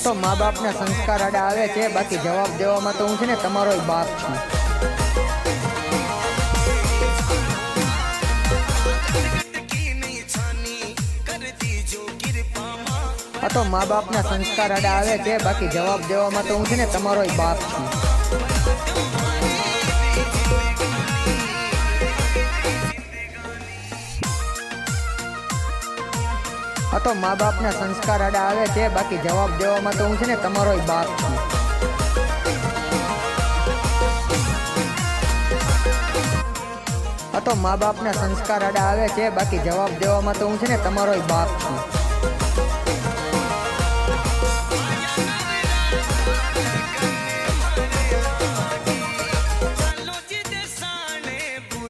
તો મા બાપના સંસ્કાર આડા આવે છે, બાકી જવાબ દેવામાં તો હું છે ને તમારો બાપ છું. આ તો મા બાપના સંસ્કાર આડા આવે છે, બાકી જવાબ દેવામાં તો હું છે ને તમારો બાપ છું. આ તો મા બાપના સંસ્કાર આડા આવે છે, બાકી જવાબ દેવામાં તો હું છે ને તમારો બાપ છું. આ તો મા બાપના સંસ્કાર આડા આવે છે, બાકી જવાબ દેવામાં તો હું છે ને તમારો બાપ છું.